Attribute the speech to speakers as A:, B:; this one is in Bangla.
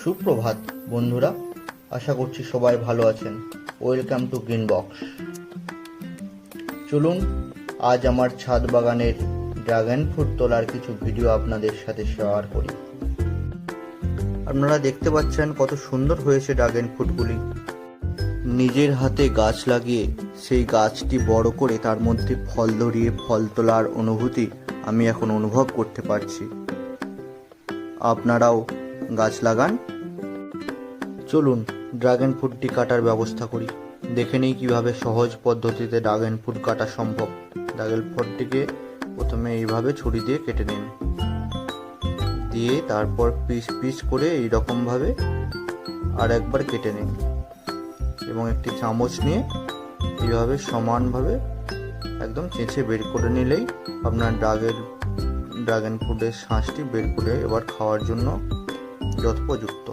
A: সুপ্রভাত বন্ধুরা, আশা করছি সবাই ভালো আছেন। Welcome to green box. চলুন আজ আমার ছাদ বাগানের ড্রাগন ফ্রুট তোলার কিছু ভিডিও আপনাদের সাথে শেয়ার করি। আপনারা দেখতে পাচ্ছেন কত সুন্দর হয়েছে ড্রাগন ফ্রুটগুলি। নিজের হাতে গাছ লাগিয়ে সেই গাছটি বড় করে তার মধ্যে ফল ধরিয়ে ফল তোলার অনুভূতি আমি এখন অনুভব করতে পারছি। আপনারাও গাছ লাগান। চলুন ড্রাগন ফ্রুটটি কাটার ব্যবস্থা করি। দেখে নিই কীভাবে সহজ পদ্ধতিতে ড্রাগন ফ্রুট কাটা সম্ভব। ড্রাগন ফ্রুটটিকে প্রথমে এইভাবে ছুরি দিয়ে কেটে নিন, দিয়ে তারপর পিস পিস করে এইরকমভাবে আর একবার কেটে নিন এবং একটি চামচ নিয়ে এইভাবে সমানভাবে একদম চেঁচে বের করে নিলেই আপনার ড্রাগন ফ্রুটের শাঁসটি বের করে এবার খাওয়ার জন্য যথোপযুক্ত।